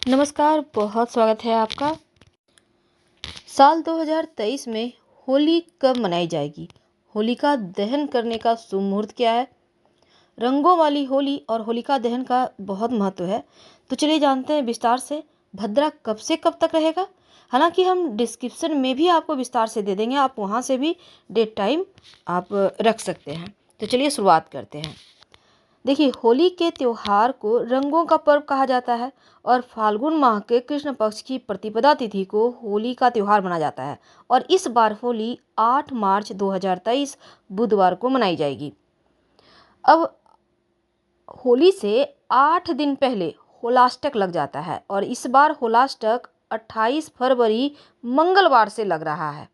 नमस्कार, बहुत स्वागत है आपका। साल 2023 में होली कब मनाई जाएगी? होलिका दहन करने का शुभ मुहूर्त क्या है? रंगों वाली होली और होलिका दहन का बहुत महत्व है। तो चलिए जानते हैं विस्तार से। भद्रा कब से कब तक रहेगा? हालांकि हम डिस्क्रिप्शन में भी आपको विस्तार से दे देंगे, आप वहां से भी डेट टाइम आप रख सकते हैं। तो चलिए शुरुआत करते हैं। देखिए, होली के त्योहार को रंगों का पर्व कहा जाता है और फाल्गुन माह के कृष्ण पक्ष की प्रतिपदा तिथि को होली का त्योहार माना जाता है। और इस बार होली 8 मार्च 2023 बुधवार को मनाई जाएगी। अब होली से 8 दिन पहले होलाष्टक लग जाता है और इस बार होलाष्टक 28 फरवरी मंगलवार से लग रहा है।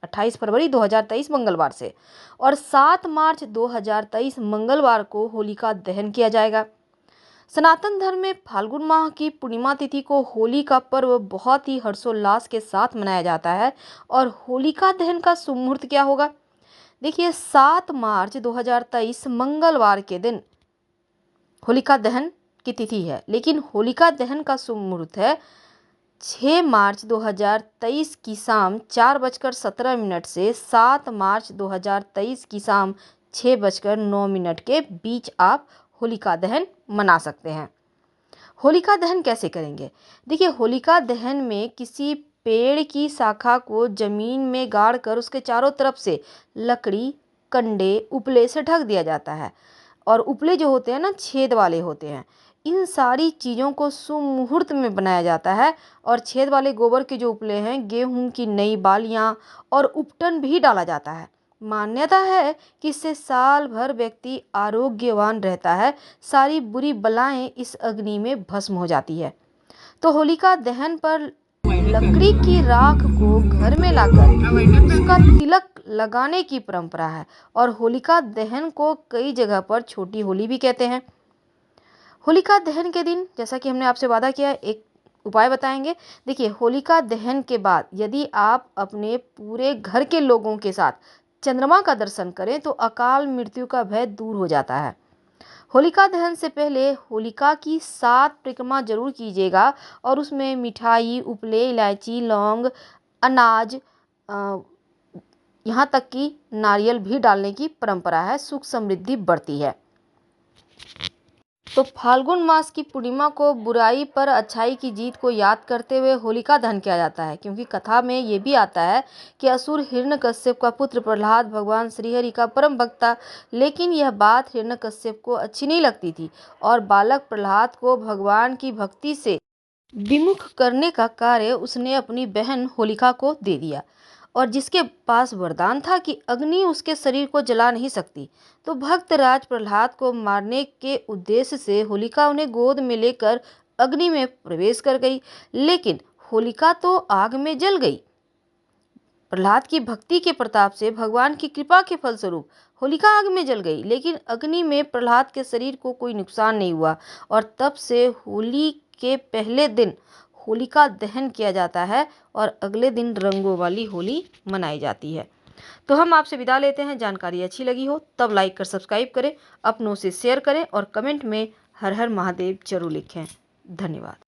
28 फरवरी 2023 मंगलवार से। और 7 मार्च 2023 मंगलवार को होलिका दहन किया जाएगा। सनातन धर्म में फाल्गुन माह की पूर्णिमा तिथि को होली का पर्व बहुत ही हर्षोल्लास के साथ मनाया जाता है। और होलिका दहन का शुभ मुहूर्त क्या होगा? देखिए, 7 मार्च 2023 मंगलवार के दिन होलिका दहन की तिथि है, लेकिन होलिका दहन का शुभ मुहूर्त है 6 मार्च 2023 की शाम 4:17 से 7 मार्च 2023 की शाम 6:09 के बीच आप होलिका दहन मना सकते हैं। होलिका दहन कैसे करेंगे? देखिए, होलिका दहन में किसी पेड़ की शाखा को जमीन में गाड़कर उसके चारों तरफ से लकड़ी, कंडे, उपले से ढक दिया जाता है। और उपले जो होते हैं ना, छेद वाले होते हैं। इन सारी चीज़ों को शुभ मुहूर्त में बनाया जाता है। और छेद वाले गोबर के जो उपले हैं, गेहूं की नई बालियां और उपटन भी डाला जाता है। मान्यता है कि इससे साल भर व्यक्ति आरोग्यवान रहता है। सारी बुरी बलाएं इस अग्नि में भस्म हो जाती है। तो होलिका दहन पर लकड़ी की राख को घर में लाकर उसका तिलक लगाने की परंपरा है। और होलिका दहन को कई जगह पर छोटी होली भी कहते हैं। होलिका दहन के दिन, जैसा कि हमने आपसे वादा किया, एक उपाय बताएंगे। देखिए, होलिका दहन के बाद यदि आप अपने पूरे घर के लोगों के साथ चंद्रमा का दर्शन करें तो अकाल मृत्यु का भय दूर हो जाता है। होलिका दहन से पहले होलिका की 7 परिक्रमा जरूर कीजिएगा और उसमें मिठाई, उपले, इलायची, लौंग, अनाज, यहाँ तक कि नारियल भी डालने की परंपरा है। सुख समृद्धि बढ़ती है। तो फाल्गुन मास की पूर्णिमा को बुराई पर अच्छाई की जीत को याद करते हुए होलिका दहन किया जाता है, क्योंकि कथा में ये भी आता है कि असुर हिरण्यकश्यप का पुत्र प्रहलाद भगवान श्रीहरि का परम भक्त था। लेकिन यह बात हिरण्यकश्यप को अच्छी नहीं लगती थी और बालक प्रहलाद को भगवान की भक्ति से विमुख करने का कार्य उसने अपनी बहन होलिका को दे दिया। और जिसके पास वरदान था कि अग्नि उसके शरीर को जला नहीं सकती। तो भक्त राज प्रहलाद को मारने के उद्देश्य से होलिका उन्हें गोद में लेकर अग्नि में प्रवेश कर गई। लेकिन होलिका तो आग में जल गई। प्रहलाद की भक्ति के प्रताप से, भगवान की कृपा के फलस्वरूप होलिका आग में जल गई, लेकिन अग्नि में प्रहलाद के शरीर को कोई नुकसान नहीं हुआ। और तब से होली के पहले दिन होलिका दहन किया जाता है और अगले दिन रंगों वाली होली मनाई जाती है। तो हम आपसे विदा लेते हैं। जानकारी अच्छी लगी हो तब लाइक कर सब्सक्राइब करें, अपनों से शेयर करें और कमेंट में हर हर महादेव जरूर लिखें। धन्यवाद।